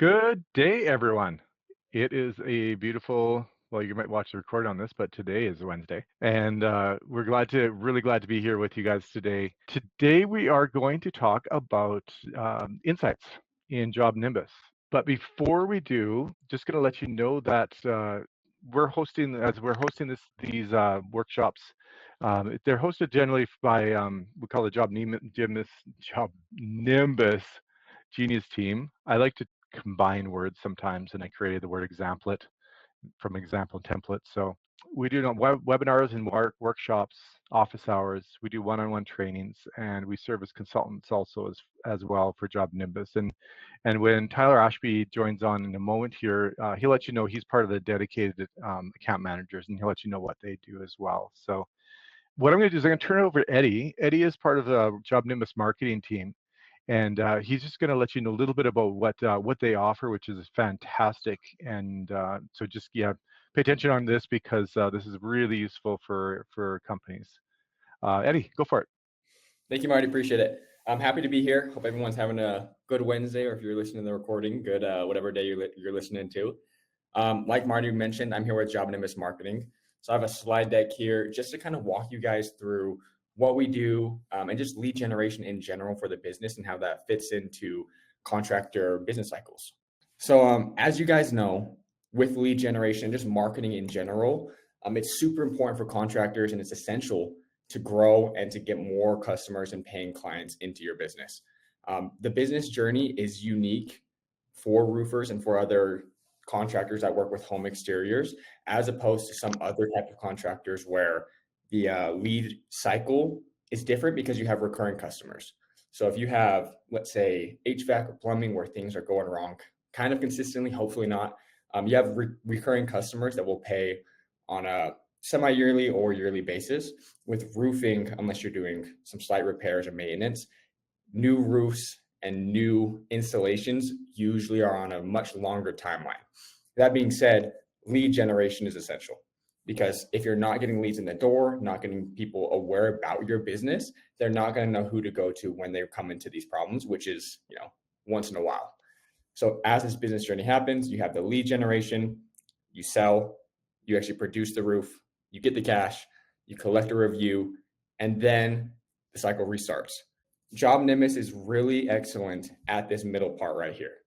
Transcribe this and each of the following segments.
Good day, everyone. It is a beautiful, well, you might watch the recording on this, but today is Wednesday. And we're really glad to be here with you guys today. Today, we are going to talk about insights in JobNimbus. But before we do, just going to let you know that these workshops, they're hosted generally by, we call it JobNimbus Genius Team. I like to combine words sometimes, and I created the word examplet from example template. So we do webinars and workshops, office hours. We do one-on-one trainings, and we serve as consultants also as well for JobNimbus. And when Tyler Ashby joins on in a moment here, he'll let you know he's part of the dedicated account managers, and he'll let you know what they do as well. So what I'm going to do is I'm going to turn it over to Eddie. Eddie is part of the JobNimbus marketing team. And he's just going to let you know a little bit about what they offer, which is fantastic. And so just pay attention on this because this is really useful for companies. Eddie, go for it. Thank you, Marty. Appreciate it. I'm happy to be here. Hope everyone's having a good Wednesday, or if you're listening to the recording, good whatever day you're listening to. Like Marty mentioned, I'm here with JobNimbus Marketing. So I have a slide deck here just to kind of walk you guys through what we do and just lead generation in general for the business and how that fits into contractor business cycles. So as you guys know, with lead generation, just marketing in general, it's super important for contractors and it's essential to grow and to get more customers and paying clients into your business. The business journey is unique for roofers and for other contractors that work with home exteriors, as opposed to some other type of contractors where the lead cycle is different because you have recurring customers. So if you have, let's say, HVAC or plumbing where things are going wrong kind of consistently, hopefully not, you have recurring customers that will pay on a semi-yearly or yearly basis. With roofing, unless you're doing some slight repairs or maintenance, new roofs and new installations usually are on a much longer timeline. That being said, lead generation is essential because if you're not getting leads in the door, not getting people aware about your business, they're not going to know who to go to when they come into these problems, which is, once in a while. So as this business journey happens, you have the lead generation, you sell, you actually produce the roof, you get the cash, you collect a review, and then the cycle restarts. JobNimbus is really excellent at this middle part right here,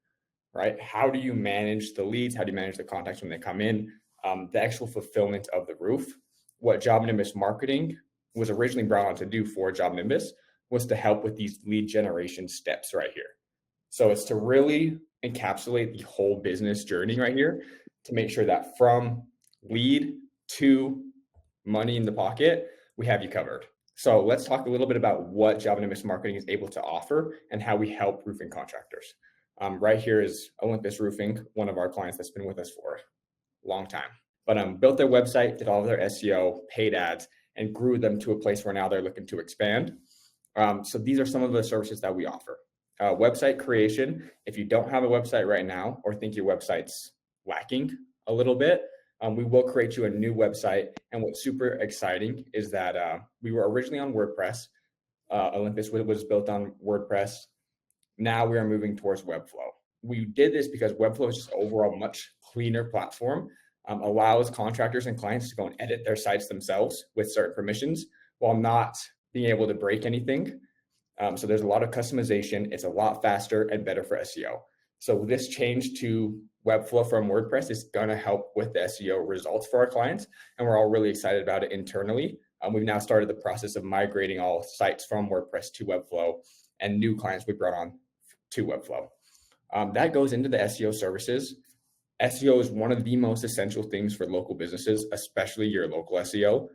right? How do you manage the leads? How do you manage the contacts when they come in? The actual fulfillment of the roof. What JobNimbus marketing was originally brought on to do for JobNimbus was to help with these lead generation steps right here. So it's to really encapsulate the whole business journey right here to make sure that from lead to money in the pocket, we have you covered. So let's talk a little bit about what JobNimbus Marketing is able to offer and how we help roofing contractors. Right here is Olympus Roofing, one of our clients that's been with us for a long time. But built their website, did all of their SEO, paid ads, and grew them to a place where now they're looking to expand. So these are some of the services that we offer. Website creation. If you don't have a website right now or think your website's lacking a little bit, we will create you a new website. And what's super exciting is that we were originally on WordPress. Olympus was built on WordPress. Now we are moving towards Webflow. We did this because Webflow is just overall much cleaner platform, allows contractors and clients to go and edit their sites themselves with certain permissions while not being able to break anything. So there's a lot of customization. It's a lot faster and better for SEO. So this change to Webflow from WordPress is going to help with the SEO results for our clients. And we're all really excited about it internally. We've now started the process of migrating all sites from WordPress to Webflow and new clients we brought on to Webflow. That goes into the SEO services. SEO is one of the most essential things for local businesses, especially your local SEO.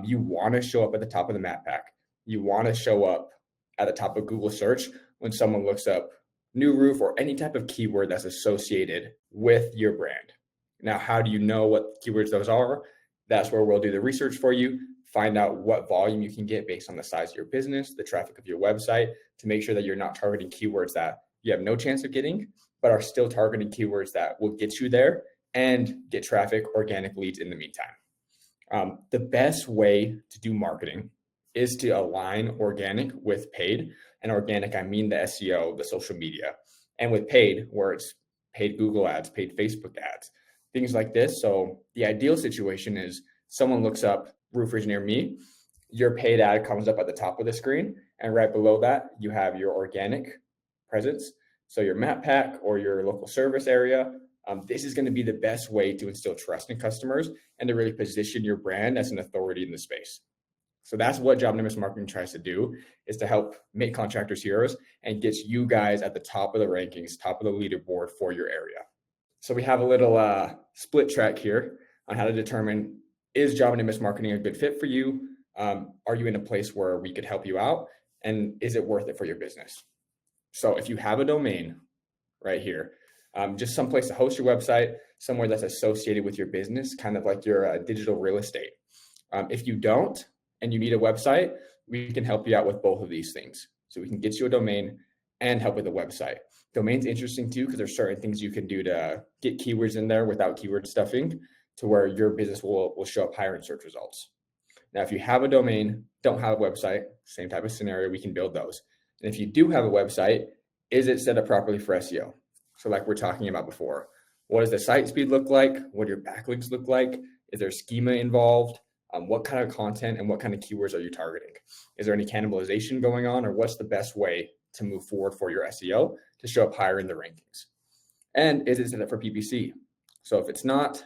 You want to show up at the top of the map pack. You want to show up at the top of Google search when someone looks up new roof or any type of keyword that's associated with your brand. Now, how do you know what keywords those are? That's where we'll do the research for you, find out what volume you can get based on the size of your business, the traffic of your website, to make sure that you're not targeting keywords that you have no chance of getting, but are still targeting keywords that will get you there and get traffic, organic leads in the meantime. The best way to do marketing is to align organic with paid. And organic, I mean the SEO, the social media. And with paid, where it's paid Google ads, paid Facebook ads, things like this. So the ideal situation is someone looks up roofers near me, your paid ad comes up at the top of the screen, and right below that, you have your organic presence. So your map pack or your local service area. This is going to be the best way to instill trust in customers and to really position your brand as an authority in the space. So that's what JobNimbus Marketing tries to do, is to help make contractors heroes and gets you guys at the top of the rankings, top of the leaderboard for your area. So we have a little split track here on how to determine, is JobNimbus Marketing a good fit for you? Are you in a place where we could help you out? And is it worth it for your business? So if you have a domain right here, just someplace to host your website, somewhere that's associated with your business, kind of like your digital real estate. If you don't and you need a website, we can help you out with both of these things. So we can get you a domain and help with a website. Domain's interesting too, because there's certain things you can do to get keywords in there without keyword stuffing to where your business will show up higher in search results. Now, if you have a domain, don't have a website, same type of scenario, we can build those. And if you do have a website, is it set up properly for SEO? So like we're talking about before, what does the site speed look like? What do your backlinks look like? Is there schema involved? What kind of content and what kind of keywords are you targeting? Is there any cannibalization going on, or what's the best way to move forward for your SEO to show up higher in the rankings? And is it set up for PPC? So if it's not,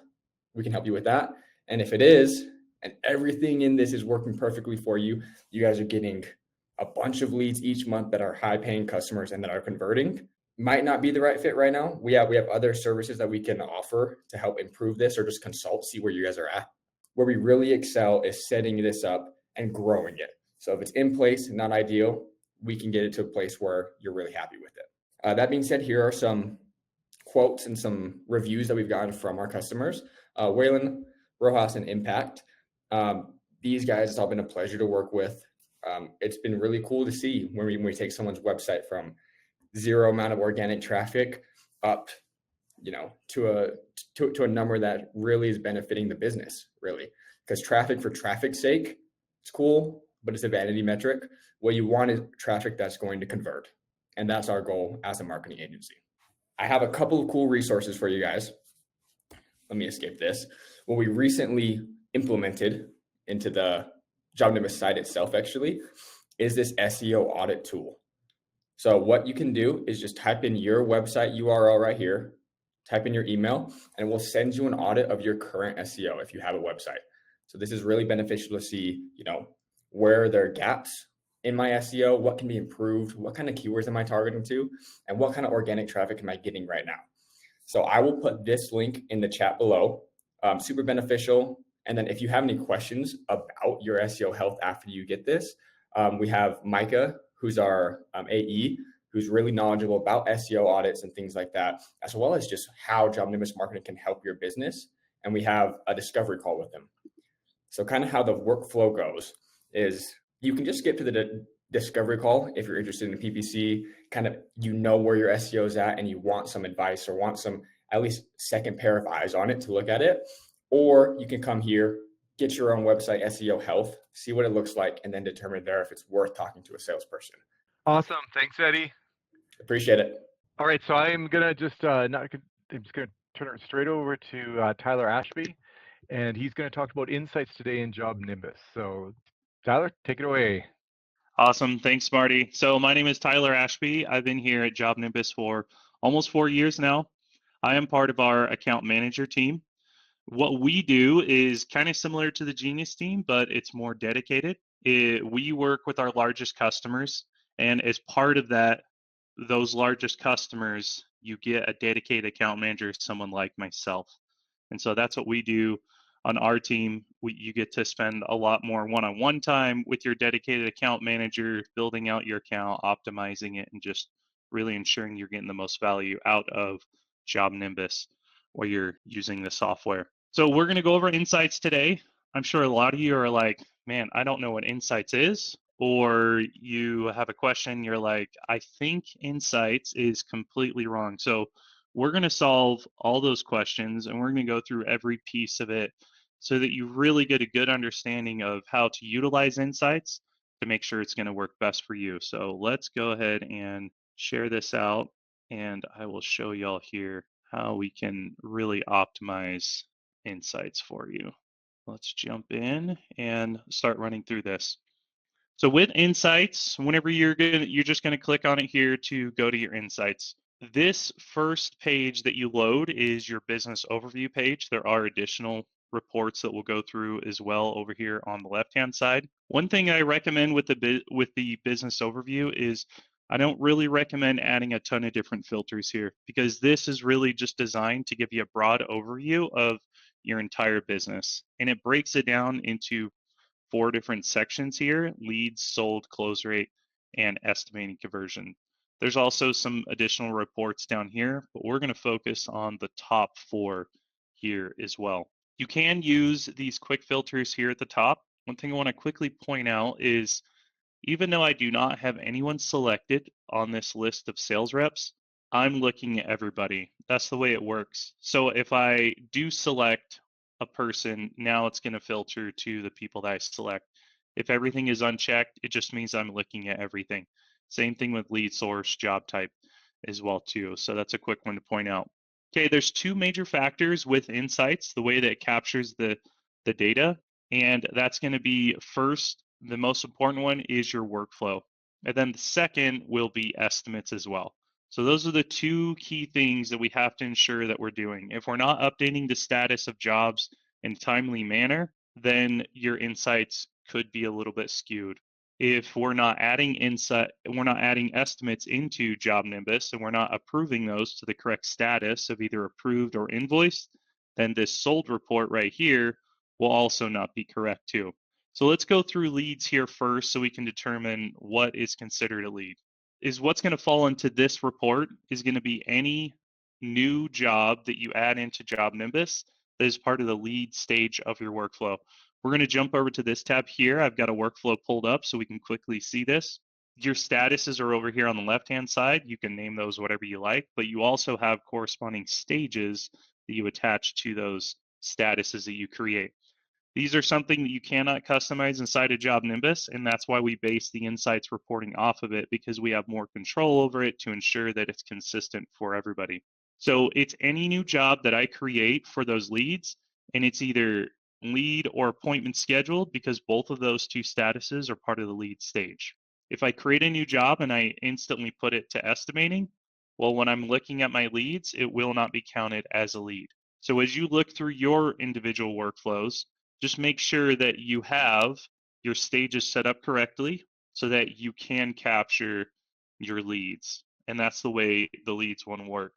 we can help you with that. And if it is, and everything in this is working perfectly for you, you guys are getting a bunch of leads each month that are high paying customers and that are converting, might not be the right fit right now. We have other services that we can offer to help improve this, or just consult, see where you guys are at. Where we really excel is setting this up and growing it. So if it's in place, not ideal, we can get it to a place where you're really happy with it. That being said, here are some quotes and some reviews that we've gotten from our customers. Waylon, Rojas, and Impact. These guys, it's all been a pleasure to work with. It's been really cool to see when we take someone's website from zero amount of organic traffic up, to a number that really is benefiting the business, really. Because traffic for traffic's sake, it's cool, but it's a vanity metric. What you want is traffic that's going to convert. And that's our goal as a marketing agency. I have a couple of cool resources for you guys. Let me escape this. What we recently implemented into the JobNimbus site itself, actually, is this SEO audit tool. So what you can do is just type in your website URL right here, type in your email, and we'll send you an audit of your current SEO if you have a website. So this is really beneficial to see, where there are gaps in my SEO, what can be improved, what kind of keywords am I targeting to, and what kind of organic traffic am I getting right now. So I will put this link in the chat below. Super beneficial. And then if you have any questions about your SEO health after you get this, we have Micah, who's our AE, who's really knowledgeable about SEO audits and things like that, as well as just how JobNimbus Marketing can help your business. And we have a discovery call with him. So kind of how the workflow goes is you can just skip to the discovery call if you're interested in PPC, kind of where your SEO is at and you want some advice or want some at least second pair of eyes on it to look at it. Or you can come here, get your own website SEO health, see what it looks like, and then determine there if it's worth talking to a salesperson. Awesome. Thanks, Eddie. Appreciate it. All right. So I'm going to just I'm just going to turn it straight over to Tyler Ashby, and he's going to talk about insights today in JobNimbus. So Tyler, take it away. Awesome. Thanks, Marty. So my name is Tyler Ashby. I've been here at JobNimbus for almost 4 years now. I am part of our account manager team. What we do is kind of similar to the Genius team, but it's more dedicated. We work with our largest customers, and as part of that, those largest customers, you get a dedicated account manager, someone like myself. And so that's what we do on our team. You get to spend a lot more one-on-one time with your dedicated account manager, building out your account, optimizing it, and just really ensuring you're getting the most value out of JobNimbus while you're using the software. So we're going to go over insights today. I'm sure a lot of you are like, man, I don't know what insights is. Or you have a question, you're like, I think insights is completely wrong. So we're going to solve all those questions, and we're going to go through every piece of it so that you really get a good understanding of how to utilize insights to make sure it's going to work best for you. So let's go ahead and share this out, and I will show y'all here how we can really optimize insights for you. Let's jump in and start running through this. So with insights, whenever you're just gonna click on it here to go to your insights. This first page that you load is your business overview page. There are additional reports that we'll go through as well over here on the left-hand side. One thing I recommend with the business overview is I don't really recommend adding a ton of different filters here, because this is really just designed to give you a broad overview of your entire business, and it breaks it down into 4 different sections here: leads, sold, close rate, and estimating conversion. There's also some additional reports down here, but we're going to focus on the top 4 here as well. You can use these quick filters here at the top. One thing I want to quickly point out is, even though I do not have anyone selected on this list of sales reps, I'm looking at everybody. That's the way it works. So if I do select a person, now it's going to filter to the people that I select. If everything is unchecked, it just means I'm looking at everything. Same thing with lead source, job type as well too. So that's a quick one to point out. Okay, there's 2 major factors with insights, the way that it captures the data, and that's going to be, first, the most important one is your workflow. And then the second will be estimates as well. So those are the 2 key things that we have to ensure that we're doing. If we're not updating the status of jobs in a timely manner, then your insights could be a little bit skewed. If we're not adding estimates into JobNimbus, and we're not approving those to the correct status of either approved or invoiced, then this sold report right here will also not be correct too. So let's go through leads here first so we can determine what is considered a lead. What's going to fall into this report is going to be any new job that you add into JobNimbus that is part of the lead stage of your workflow. We're going to jump over to this tab here. I've got a workflow pulled up so we can quickly see this. Your statuses are over here on the left-hand side. You can name those whatever you like, but you also have corresponding stages that you attach to those statuses that you create. These are something that you cannot customize inside of JobNimbus, and that's why we base the insights reporting off of it, because we have more control over it to ensure that it's consistent for everybody. So it's any new job that I create for those leads, and it's either lead or appointment scheduled, because both of those 2 statuses are part of the lead stage. If I create a new job and I instantly put it to estimating, well, when I'm looking at my leads, it will not be counted as a lead. So as you look through your individual workflows, just make sure that you have your stages set up correctly so that you can capture your leads. And that's the way the leads one work.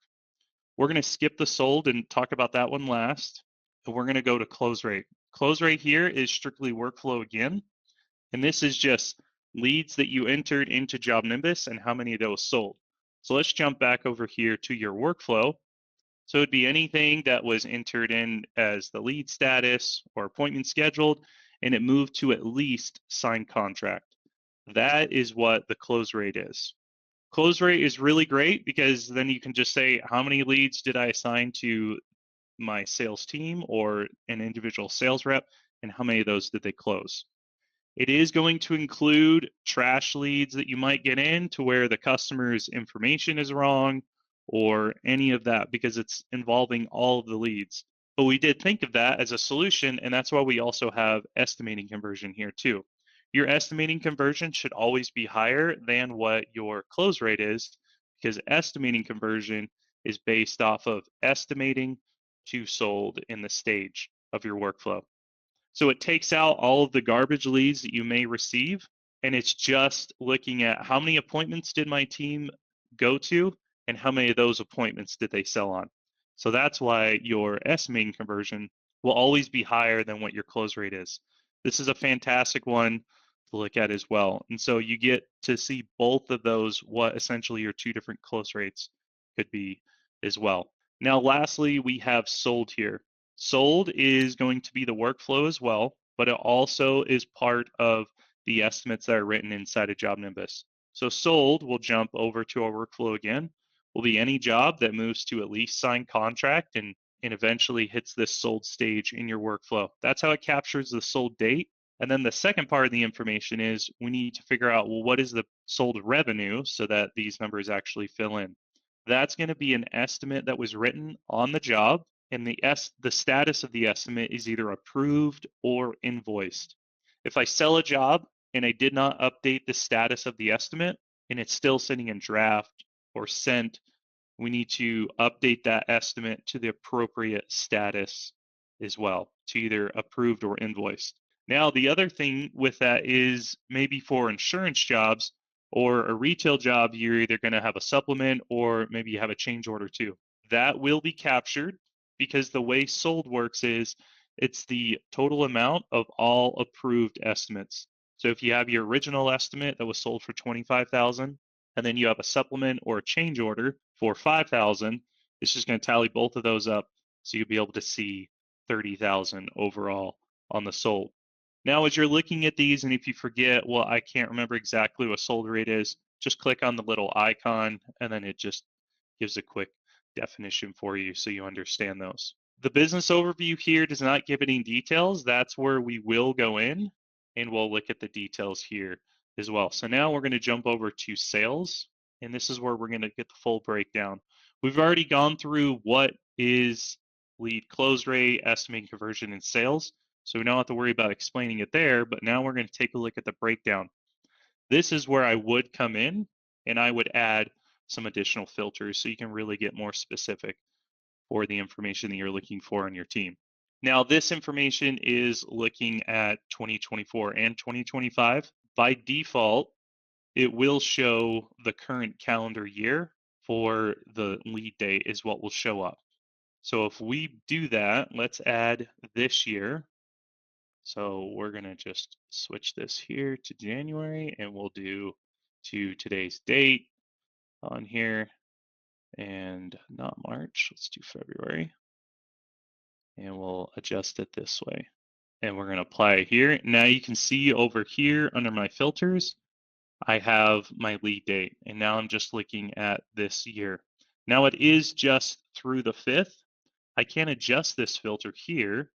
We're going to skip the sold and talk about that one last. And we're going to go to close rate. Close rate here is strictly workflow again. And this is just leads that you entered into JobNimbus and how many of those sold. So let's jump back over here to your workflow. So it'd be anything that was entered in as the lead status or appointment scheduled, and it moved to at least signed contract. That is what the close rate is. Close rate is really great because then you can just say, how many leads did I assign to my sales team or an individual sales rep, and how many of those did they close? It is going to include trash leads that you might get in to where the customer's information is wrong, or any of that, because it's involving all of the leads. But we did think of that as a solution, and that's why we also have estimating conversion here too. Your estimating conversion should always be higher than what your close rate is, because estimating conversion is based off of estimating to sold in the stage of your workflow. So it takes out all of the garbage leads that you may receive, and it's just looking at how many appointments did my team go to and how many of those appointments did they sell on. So that's why your estimating conversion will always be higher than what your close rate is. This is a fantastic one to look at as well. And so you get to see both of those, what essentially your 2 different close rates could be as well. Now, lastly, we have sold here. Sold is going to be the workflow as well, but it also is part of the estimates that are written inside of JobNimbus. So sold will jump over to our workflow again, will be any job that moves to at least signed contract and eventually hits this sold stage in your workflow. That's how it captures the sold date. And then the second part of the information is we need to figure out, well, what is the sold revenue so that these numbers actually fill in. That's going to be an estimate that was written on the job, and the status of the estimate is either approved or invoiced. If I sell a job and I did not update the status of the estimate and it's still sitting in draft or sent, we need to update that estimate to the appropriate status as well, to either approved or invoiced. Now, the other thing with that is maybe for insurance jobs or a retail job, you're either going to have a supplement or maybe you have a change order too. That will be captured because the way sold works is it's the total amount of all approved estimates. So if you have your original estimate that was sold for 25,000, and then you have a supplement or a change order for 5,000, it's just going to tally both of those up, so you'll be able to see 30,000 overall on the sold. Now, as you're looking at these, and if you forget, well, I can't remember exactly what sold rate is, just click on the little icon, and then it just gives a quick definition for you so you understand those. The business overview here does not give any details. That's where we will go in, and we'll look at the details here as well. So now we're going to jump over to sales, and this is where we're going to get the full breakdown. We've already gone through what is lead close rate, estimating conversion, and sales. So we don't have to worry about explaining it there, but now we're going to take a look at the breakdown. This is where I would come in and I would add some additional filters so you can really get more specific for the information that you're looking for on your team. Now, this information is looking at 2024 and 2025. By default, it will show the current calendar year for the lead date is what will show up. So if we do that, let's add this year. So we're going to just switch this here to January, and we'll do to today's date on here, and not March. Let's do February. And we'll adjust it this way. And we're going to apply it here. Now you can see over here under my filters, I have my lead date. And now I'm just looking at this year. Now it is just through the 5th. I can adjust this filter here,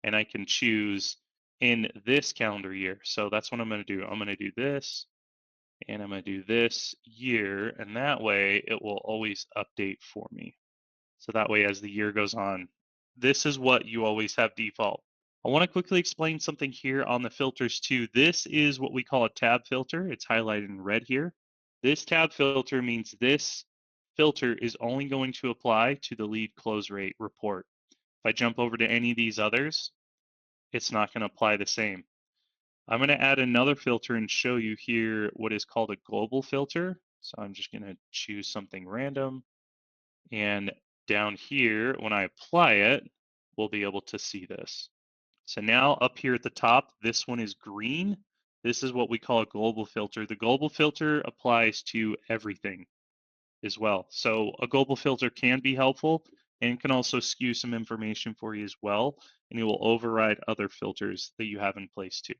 and I can choose in this calendar year. So that's what I'm going to do. I'm going to do this, and I'm going to do this year, and that way it will always update for me. So that way as the year goes on, this is what you always have default. I want to quickly explain something here on the filters too. This is what we call a tab filter. It's highlighted in red here. This tab filter means this filter is only going to apply to the lead close rate report. If I jump over to any of these others, it's not going to apply the same. I'm going to add another filter and show you here what is called a global filter. So I'm just going to choose something random. And down here, when I apply it, we'll be able to see this. So now up here at the top, this one is green. This is what we call a global filter. The global filter applies to everything as well. So a global filter can be helpful and can also skew some information for you as well. And it will override other filters that you have in place too.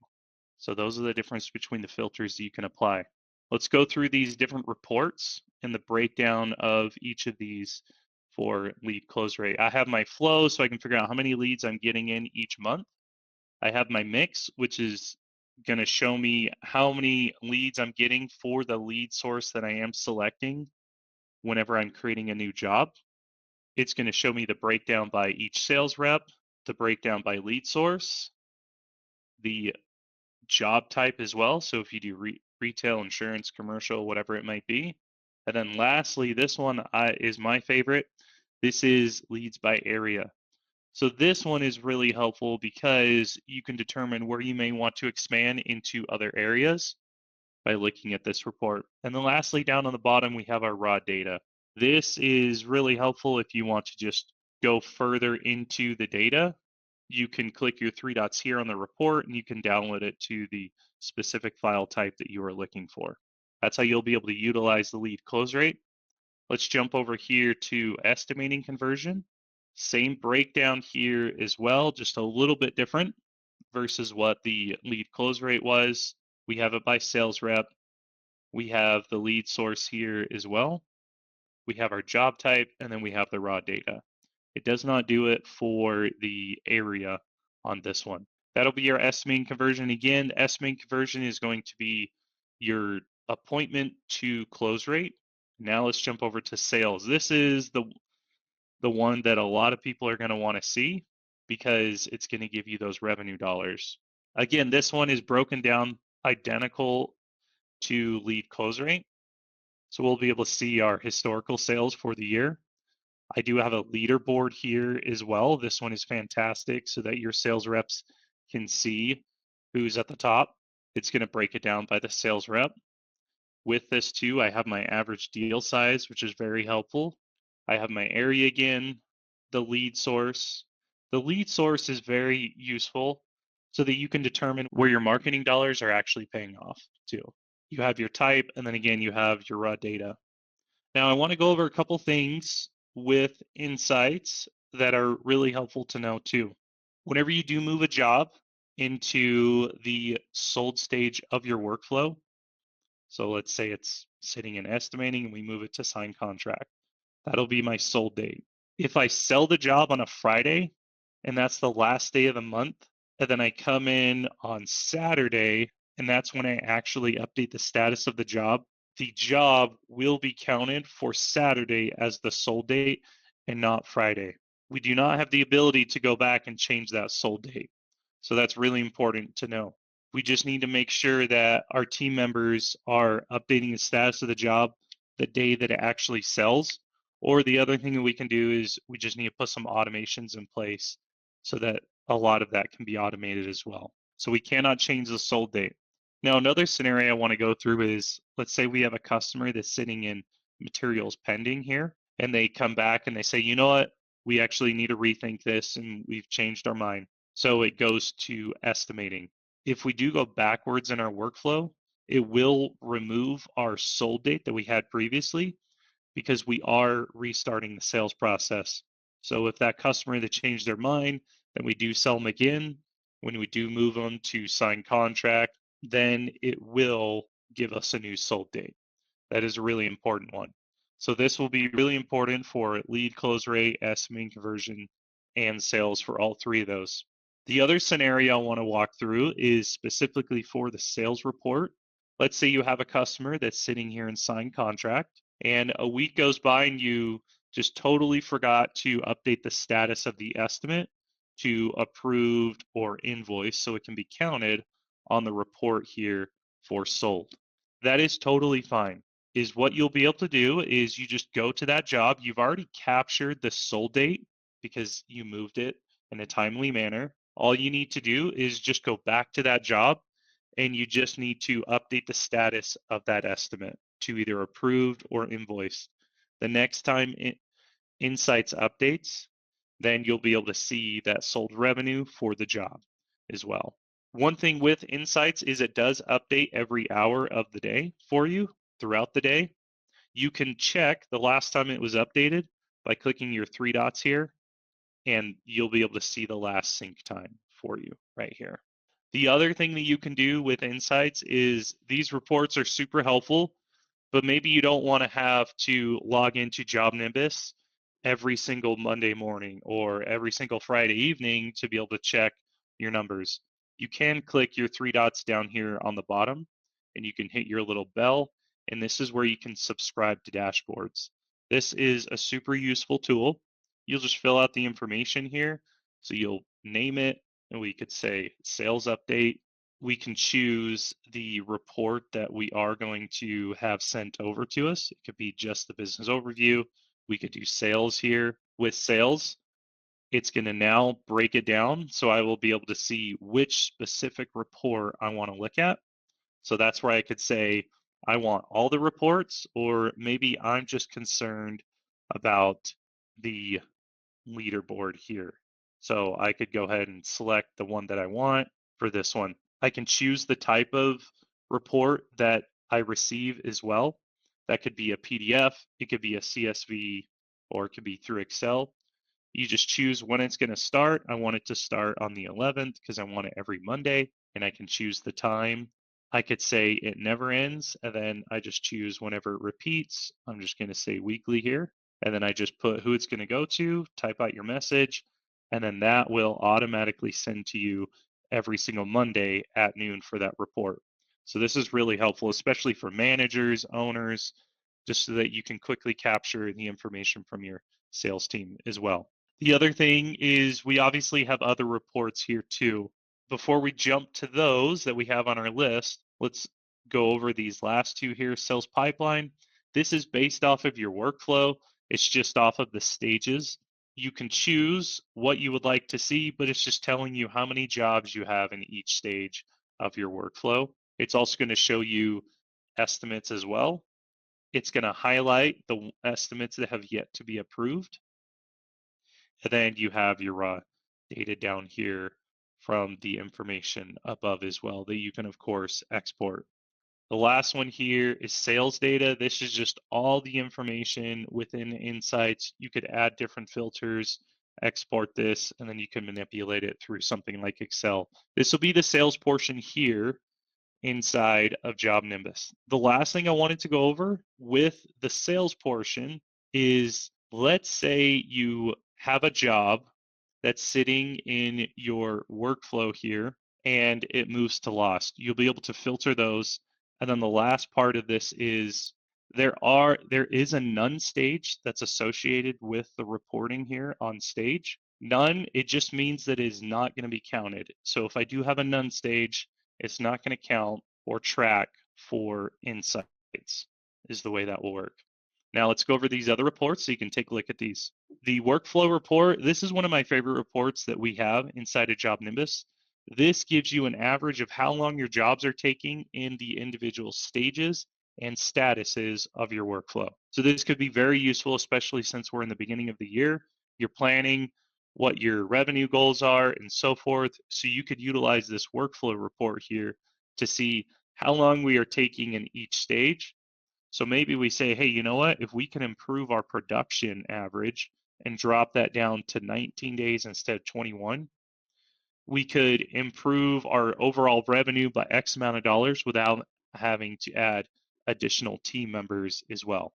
So those are the difference between the filters that you can apply. Let's go through these different reports and the breakdown of each of these for lead close rate. I have my flow so I can figure out how many leads I'm getting in each month. I have my mix, which is going to show me how many leads I'm getting for the lead source that I am selecting whenever I'm creating a new job. It's going to show me the breakdown by each sales rep, the breakdown by lead source, the job type as well. So if you do retail, insurance, commercial, whatever it might be. And then lastly, this one is my favorite. This is leads by area. So this one is really helpful because you can determine where you may want to expand into other areas by looking at this report. And then lastly, down on the bottom, we have our raw data. This is really helpful if you want to just go further into the data. You can click your 3 dots here on the report and you can download it to the specific file type that you are looking for. That's how you'll be able to utilize the lead close rate. Let's jump over here to estimating conversion. Same breakdown here as well, just a little bit different versus what the lead close rate was. We have it by sales rep. We have the lead source here as well. We have our job type, and then we have the raw data. It does not do it for the area on this one. That'll be your estimating conversion. Again, estimating conversion is going to be your appointment to close rate. Now let's jump over to sales. This is the one that a lot of people are going to want to see because it's going to give you those revenue dollars. Again, this one is broken down identical to lead close rate. So we'll be able to see our historical sales for the year. I do have a leaderboard here as well. This one is fantastic so that your sales reps can see who's at the top. It's going to break it down by the sales rep. With this too, I have my average deal size, which is very helpful. I have my area again, the lead source. The lead source is very useful so that you can determine where your marketing dollars are actually paying off too. You have your type, and then again, you have your raw data. Now, I want to go over a couple things with insights that are really helpful to know too. Whenever you do move a job into the sold stage of your workflow, so let's say it's sitting in estimating and we move it to signed contract. That'll be my sold date. If I sell the job on a Friday and that's the last day of the month, and then I come in on Saturday and that's when I actually update the status of the job will be counted for Saturday as the sold date and not Friday. We do not have the ability to go back and change that sold date. So that's really important to know. We just need to make sure that our team members are updating the status of the job the day that it actually sells. Or the other thing that we can do is we just need to put some automations in place so that a lot of that can be automated as well. So we cannot change the sold date. Now, another scenario I want to go through is, let's say we have a customer that's sitting in materials pending here, and they come back and they say, you know what, we actually need to rethink this and we've changed our mind. So it goes to estimating. If we do go backwards in our workflow, it will remove our sold date that we had previously because we are restarting the sales process. So if that customer that changed their mind, then we do sell them again. When we do move them to sign contract, then it will give us a new sold date. That is a really important one. So this will be really important for lead close rate, estimating conversion, and sales for all three of those. The other scenario I want to walk through is specifically for the sales report. Let's say you have a customer that's sitting here in signed contract, and a week goes by and you just totally forgot to update the status of the estimate to approved or invoiced so it can be counted on the report here for sold. That is totally fine. Is what you'll be able to do is you just go to that job. You've already captured the sold date because you moved it in a timely manner. All you need to do is just go back to that job and you just need to update the status of that estimate to either approved or invoiced. The next time Insights updates, then you'll be able to see that sold revenue for the job as well. One thing with Insights is it does update every hour of the day for you throughout the day. You can check the last time it was updated by clicking your three dots here, and you'll be able to see the last sync time for you right here. The other thing that you can do with Insights is these reports are super helpful, but maybe you don't want to have to log into JobNimbus every single Monday morning or every single Friday evening to be able to check your numbers. You can click your three dots down here on the bottom and you can hit your little bell, and this is where you can subscribe to dashboards. This is a super useful tool. You'll just fill out the information here. So you'll name it, and we could say sales update. We can choose the report that we are going to have sent over to us. It could be just the business overview. We could do sales here. With sales, it's going to now break it down. So I will be able to see which specific report I want to look at. So that's where I could say, I want all the reports, or maybe I'm just concerned about the leaderboard here. So I could go ahead and select the one that I want for this one. I can choose the type of report that I receive as well. That could be a PDF, it could be a CSV, or it could be through Excel. You just choose when it's going to start. I want it to start on the 11th because I want it every Monday, and I can choose the time. I could say it never ends, and then I just choose whenever it repeats. I'm just going to say weekly here, and then I just put who it's going to go to, type out your message, and then that will automatically send to you every single Monday at noon for that report. So this is really helpful, especially for managers, owners, just so that you can quickly capture the information from your sales team as well. The other thing is we obviously have other reports here too. Before we jump to those that we have on our list, let's go over these last two here. Sales pipeline. This is based off of your workflow. It's just off of the stages. You can choose what you would like to see, but it's just telling you how many jobs you have in each stage of your workflow. It's also going to show you estimates as well. It's going to highlight the estimates that have yet to be approved. And then you have your raw data down here from the information above as well that you can, of course, export. The last one here is sales data. This is just all the information within Insights. You could add different filters, export this, and then you can manipulate it through something like Excel. This will be the sales portion here inside of JobNimbus. The last thing I wanted to go over with the sales portion is, let's say you have a job that's sitting in your workflow here and it moves to lost. You'll be able to filter those. And then the last part of this is there is a none stage that's associated with the reporting here on stage. None, it just means that it is not going to be counted. So if I do have a none stage, it's not going to count or track for Insights, is the way that will work. Now let's go over these other reports so you can take a look at these. The workflow report, this is one of my favorite reports that we have inside of JobNimbus. This gives you an average of how long your jobs are taking in the individual stages and statuses of your workflow. So this could be very useful, especially since we're in the beginning of the year. You're planning what your revenue goals are and so forth. So you could utilize this workflow report here to see how long we are taking in each stage. So maybe we say, hey, you know what? If we can improve our production average and drop that down to 19 days instead of 21, we could improve our overall revenue by X amount of dollars without having to add additional team members as well.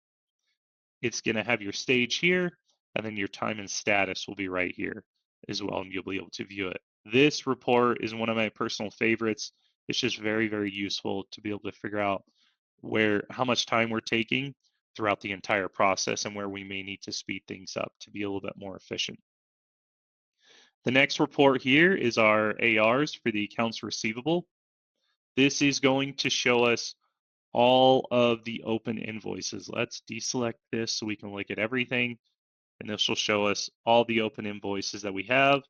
It's going to have your stage here, and then your time and status will be right here as well, and you'll be able to view it. This report is one of my personal favorites. It's just very, very useful to be able to figure out how much time we're taking throughout the entire process and where we may need to speed things up to be a little bit more efficient. The next report here is our ARs for the accounts receivable. This is going to show us all of the open invoices. Let's deselect this so we can look at everything. And this will show us all the open invoices that we have.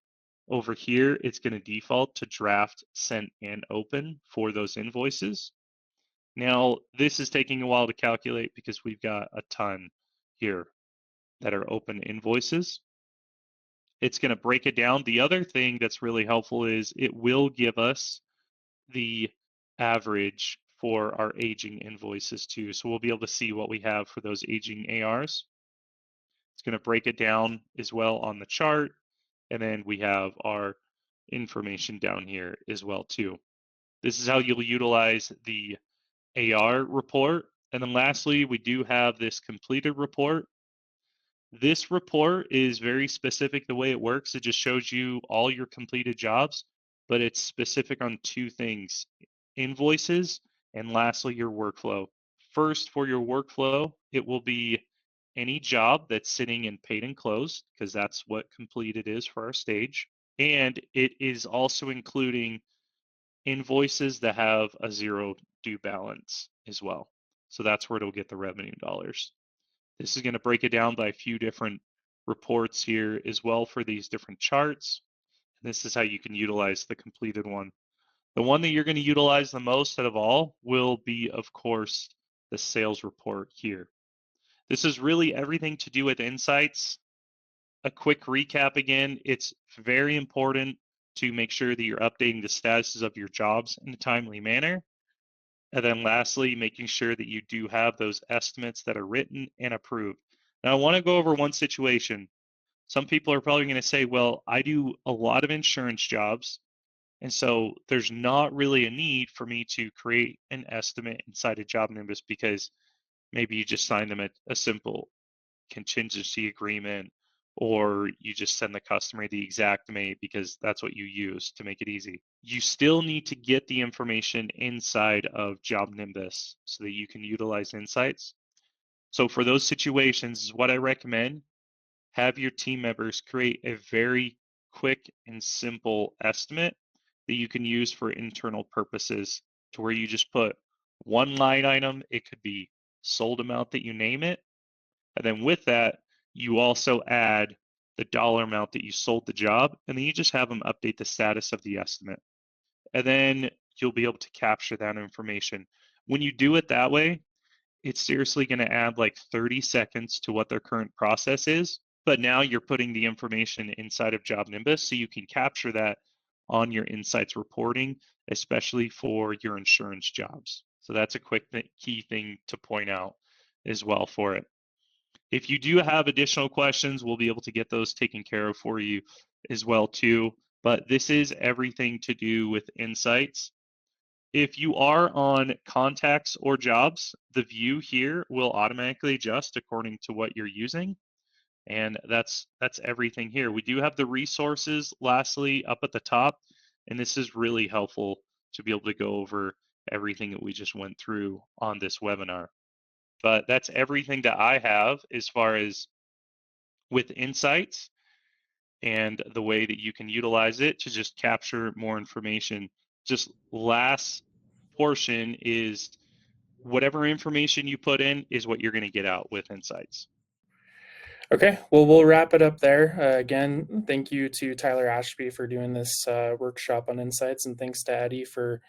Over here, it's going to default to draft, sent, and open for those invoices. Now, this is taking a while to calculate because we've got a ton here that are open invoices. It's going to break it down. The other thing that's really helpful is it will give us the average for our aging invoices too. So we'll be able to see what we have for those aging ARs. It's going to break it down as well on the chart. And then we have our information down here as well too. This is how you'll utilize the AR report. And then lastly, we do have this completed report. This report is very specific the way it works. It just shows you all your completed jobs, but it's specific on two things: invoices, and lastly, your workflow. First, for your workflow, it will be any job that's sitting in paid and closed, because that's what completed is for our stage. And it is also including invoices that have a zero due balance as well. So that's where it'll get the revenue dollars. This is going to break it down by a few different reports here as well for these different charts. This is how you can utilize the completed one. The one that you're going to utilize the most out of all will be, of course, the sales report here. This is really everything to do with Insights. A quick recap again, it's very important to make sure that you're updating the statuses of your jobs in a timely manner. And then lastly, making sure that you do have those estimates that are written and approved. Now, I want to go over one situation. Some people are probably going to say, well, I do a lot of insurance jobs, and so there's not really a need for me to create an estimate inside of JobNimbus because maybe you just sign them a simple contingency agreement, or you just send the customer the exact amount because that's what you use to make it easy. You still need to get the information inside of JobNimbus so that you can utilize Insights. So for those situations, what I recommend, have your team members create a very quick and simple estimate that you can use for internal purposes, to where you just put one line item. It could be sold amount that you name it. And then with that, you also add the dollar amount that you sold the job, and then you just have them update the status of the estimate. And then you'll be able to capture that information. When you do it that way, it's seriously going to add like 30 seconds to what their current process is. But now you're putting the information inside of JobNimbus, so you can capture that on your insights reporting, especially for your insurance jobs. So that's a quick key thing to point out as well for it. If you do have additional questions, we'll be able to get those taken care of for you as well too. But this is everything to do with insights. If you are on contacts or jobs, the view here will automatically adjust according to what you're using. And that's everything here. We do have the resources lastly up at the top, and this is really helpful to be able to go over everything that we just went through on this webinar. But that's everything that I have as far as with insights and the way that you can utilize it to just capture more information. Just last portion is whatever information you put in is what you're going to get out with insights. Okay, well, we'll wrap it up there. Again, thank you to Tyler Ashby for doing this workshop on insights, and thanks to Addie for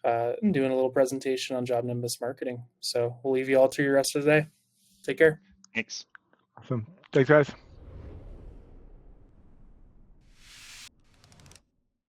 doing a little presentation on JobNimbus marketing. So we'll leave you all to your rest of the day. Take care. Thanks. Awesome. Thanks, guys.